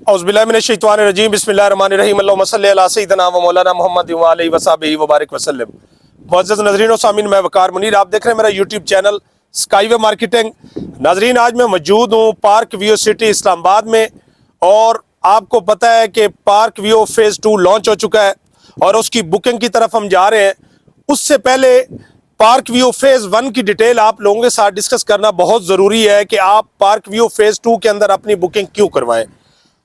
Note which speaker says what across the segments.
Speaker 1: औज़ुबिल्लाहिमिनश्शैतानिर्रजीम बिस्मिल्लाहिर्रहमानिर्रहीम अल्लाहुम्मा सल्लि अला सय्यिदिना व मौलाना मुहम्मद व आलिहि व सहबिहि व बारिक वसल्लम। मुअज़्ज़ज़ नाज़रीन व सामीन, मैं वकार मुनीर, आप देख रहे हैं मेरा यूट्यूब चैनल स्काईवे मार्केटिंग। नाज़रीन, आज मैं मौजूद हूँ पार्क व्यू सिटी इस्लामाबाद में, और आपको पता है कि पार्क व्यू फेज़ 2 लॉन्च हो चुका है और उसकी बुकिंग की तरफ हम जा रहे हैं। उससे पहले पार्क व्यू फेज़ 1 की डिटेल आप लोगों के साथ डिस्कस करना बहुत ज़रूरी है कि आप पार्क व्यू फेज़ 2 के अंदर अपनी बुकिंग क्यों करवाएं।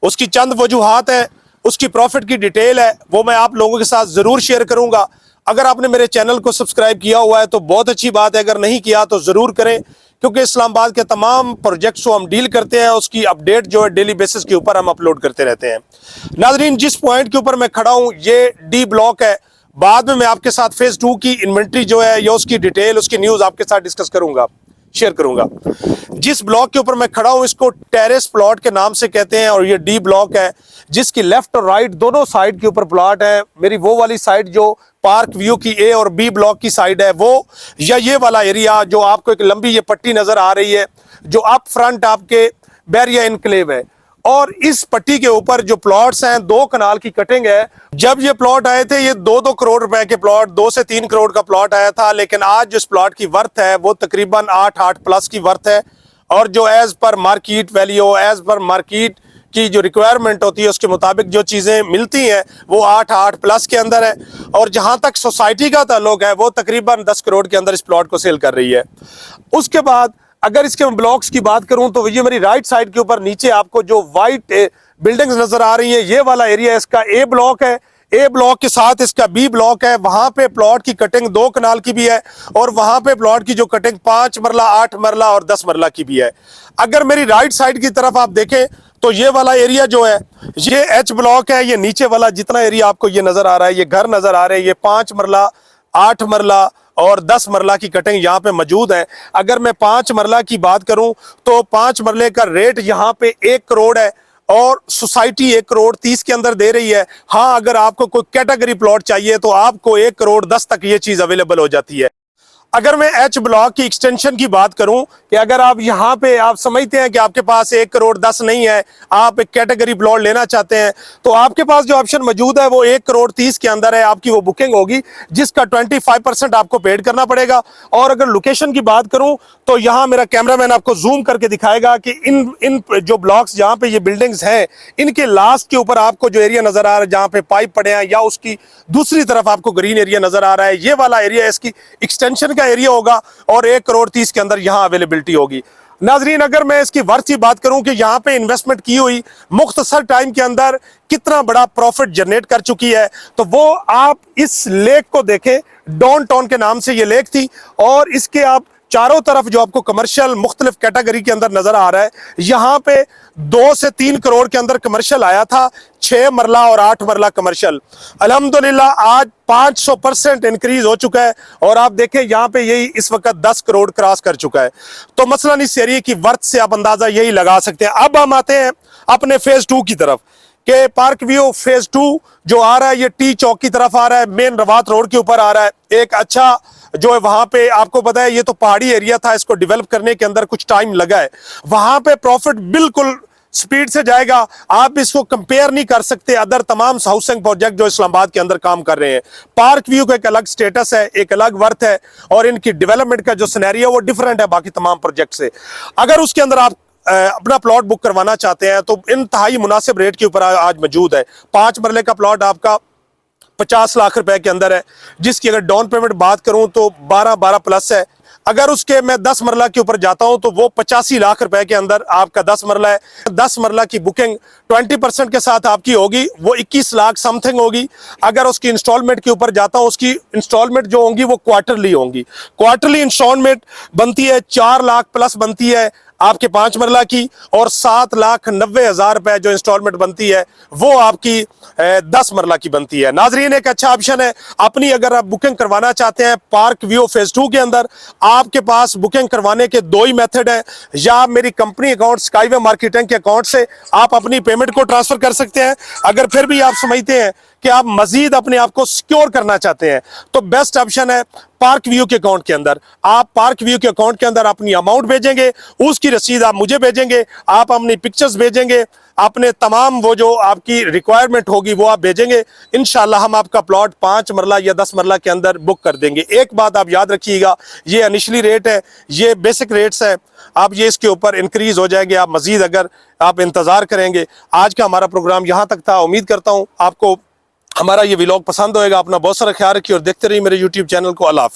Speaker 1: उसकी चंद वजूहात है, उसकी प्रॉफिट की डिटेल है, वो मैं आप लोगों के साथ ज़रूर शेयर करूंगा। अगर आपने मेरे चैनल को सब्सक्राइब किया हुआ है तो बहुत अच्छी बात है, अगर नहीं किया तो ज़रूर करें, क्योंकि इस्लामाबाद के तमाम प्रोजेक्ट्स को हम डील करते हैं, उसकी अपडेट जो है डेली बेसिस के ऊपर हम अपलोड करते रहते हैं। नाजरीन, जिस पॉइंट के ऊपर मैं खड़ा हूँ ये डी ब्लॉक है। बाद में मैं आपके साथ फेज़ 2 की इन्वेंट्री जो है या उसकी डिटेल, उसकी न्यूज़ आपके साथ डिस्कस करूंगा, शेयर करूंगा। जिस ब्लॉक के ऊपर मैं खड़ा हूं इसको टेरेस प्लॉट के नाम से कहते हैं, और ये डी ब्लॉक है जिसकी लेफ्ट और राइट दोनों साइड के ऊपर प्लॉट है। मेरी वो वाली साइड जो पार्क व्यू की ए और बी ब्लॉक की साइड है वो, या ये वाला एरिया जो आपको एक लंबी ये पट्टी नजर आ रही है जो अप फ्रंट आपके बैरिया इनक्लेव है, और इस पट्टी के ऊपर जो प्लॉट्स हैं 2 कनाल की कटिंग है। जब ये प्लॉट आए थे ये 2-2 करोड़ रुपए के प्लॉट, 2 से 3 करोड़ का प्लॉट आया था, लेकिन आज जो इस प्लॉट की वर्थ है वो तकरीबन 8 प्लस की वर्थ है। और जो as per market value, as per market की जो रिक्वायरमेंट होती है उसके मुताबिक जो चीज़ें मिलती हैं वो 8 प्लस के अंदर है। और जहां तक सोसाइटी का ताल्लुक है वो तकरीबन 10 करोड़ के अंदर इस प्लॉट को सेल कर रही है। उसके बाद अगर इसके ब्लॉक्स की बात करूं तो ये मेरी राइट साइड के ऊपर नीचे आपको जो वाइट बिल्डिंग्स नजर आ रही हैं, ये वाला एरिया इसका ए ब्लॉक है। ए ब्लॉक के साथ इसका बी ब्लॉक है। वहां पे प्लॉट की कटिंग 2 कनाल की भी है, और वहां पे प्लॉट की जो कटिंग 5 मरला, 8 मरला और 10 मरला की भी है। अगर मेरी राइट साइड की तरफ आप देखें तो ये वाला एरिया जो है ये एच ब्लॉक है। ये नीचे वाला जितना एरिया आपको ये नजर आ रहा है, ये घर नजर आ रहे हैं, ये 5 मरला, 8 मरला और 10 मरला की कटिंग यहाँ पे मौजूद है। अगर मैं 5 मरला की बात करूं तो 5 मरले का रेट यहाँ पे 1 करोड़ है, और सोसाइटी 1 करोड़ 30 के अंदर दे रही है। हाँ, अगर आपको कोई कैटेगरी प्लॉट चाहिए तो आपको 1 करोड़ 10 तक ये चीज अवेलेबल हो जाती है। अगर मैं एच ब्लॉक की एक्सटेंशन की बात करूं कि अगर आप यहां पे आप समझते हैं कि आपके पास 1 करोड़ 10 नहीं है, आप एक कैटेगरी प्लॉट लेना चाहते हैं, तो आपके पास जो ऑप्शन मौजूद है वो 1 करोड़ 30 के अंदर है। आपकी वो बुकिंग होगी जिसका 25% आपको पेड करना पड़ेगा। और अगर लोकेशन की बात करूं तो यहां मेरा कैमरामैन आपको जूम करके दिखाएगा कि इन जो ब्लॉक्स जहां पे ये बिल्डिंग्स हैं इनके लास्ट के ऊपर आपको जो एरिया नजर आ रहा है जहां पे पाइप पड़े हैं, या उसकी दूसरी तरफ आपको ग्रीन एरिया नजर आ रहा है, ये वाला एरिया इसकी एक्सटेंशन का एरिया होगा, और 1 करोड़ 30 के अंदर यहां अवेलेबिलिटी होगी। नाजरीन, अगर मैं इसकी वर्थ की बात करूं कि यहां पे इन्वेस्टमेंट की हुई मुख्तसर टाइम के अंदर कितना बड़ा प्रॉफिट जनरेट कर चुकी है, तो वो आप इस लेक को देखें। डाउन टाउन के नाम से ये लेक थी, और इसके आप चारों तरफ जो आपको कमर्शियल मुख्तलिफ कैटेगरी के अंदर नजर आ रहा है, यहां पे 2 से 3 करोड़ के अंदर कमर्शियल आया था, 6 मरला और 8 मरला कमर्शियल। अल्हम्दुलिल्लाह आज 500% इंक्रीज हो चुका है, और आप देखें यहाँ पे यही इस वक्त 10 करोड़ क्रॉस कर चुका है। तो मसलन इस एरिया की वर्थ से आप अंदाजा यही लगा सकते हैं। अब हम आते हैं अपने फेज 2 की तरफ कि पार्क व्यू फेज 2 जो आ रहा है ये टी चौक की तरफ आ रहा है, मेन रवात रोड के ऊपर आ रहा है। एक अच्छा जो है वहां पे आपको पता है ये तो पहाड़ी एरिया था, इसको डेवलप करने के अंदर कुछ टाइम लगा है। वहां पे प्रॉफिट बिल्कुल स्पीड से जाएगा, आप इसको कंपेयर नहीं कर सकते अदर तमाम हाउसिंग प्रोजेक्ट जो इस्लामाबाद के अंदर काम कर रहे हैं। पार्क व्यू का एक अलग स्टेटस है, एक अलग वर्थ है, और इनकी डेवलपमेंट का जो सिनेरियो वो डिफरेंट है बाकी तमाम प्रोजेक्ट से। अगर उसके अंदर आप अपना प्लॉट बुक करवाना चाहते हैं तो इंतहाई मुनासिब रेट के ऊपर आज मौजूद है। 5 मरले का प्लॉट आपका 50 लाख रुपए के अंदर है, जिसकी अगर डाउन पेमेंट बात करूं तो 12 प्लस है। अगर उसके मैं 10 मरला के ऊपर जाता हूं तो वो 85 लाख रुपए के अंदर आपका 10 मरला है। 10 मरला की बुकिंग 20% के साथ आपकी होगी, वो 21 लाख समथिंग होगी। अगर उसकी इंस्टॉलमेंट के ऊपर जाता हूं, उसकी इंस्टॉलमेंट जो होंगी वो क्वार्टरली होंगी। क्वार्टरली इंस्टॉलमेंट बनती है 4 लाख प्लस बनती है आपके 5 मरला की, और 7,90,000 रुपए जो इंस्टॉलमेंट बनती है वो आपकी 10 मरला की बनती है। नाजरीन, एक अच्छा ऑप्शन है अपनी, अगर आप बुकिंग करवाना चाहते हैं पार्क व्यू फेज 2 के अंदर, आपके पास बुकिंग करवाने के 2 ही मेथड है। या मेरी कंपनी अकाउंट स्काईवे मार्केटिंग के अकाउंट से आप अपनी पेमेंट को ट्रांसफर कर सकते हैं। अगर फिर भी आप समझते हैं कि आप मजीद अपने आप को सिक्योर करना चाहते हैं तो बेस्ट ऑप्शन है पार्क व्यू के अकाउंट के अंदर। आप पार्क व्यू के अकाउंट के अंदर अपनी अमाउंट भेजेंगे, उसकी रसीद आप मुझे भेजेंगे, आप अपनी पिक्चर्स भेजेंगे, अपने तमाम वो जो आपकी रिक्वायरमेंट होगी वो आप भेजेंगे, इंशाल्लाह हम आपका प्लॉट 5 मरला या 10 मरला के अंदर बुक कर देंगे। एक बात आप याद रखिएगा, ये इनिशियली रेट है, ये बेसिक रेट्स है, आप ये इसके ऊपर इंक्रीज हो जाएंगे आप मजीद अगर आप इंतज़ार करेंगे। आज का हमारा प्रोग्राम यहाँ तक था। उम्मीद करता हूँ आपको हमारा ये व्लॉग पसंद होएगा। अपना बहुत सारा ख्याल रखिए और देखते रहिए मेरे यूट्यूब चैनल को। अल्लाह हाफ़िज़।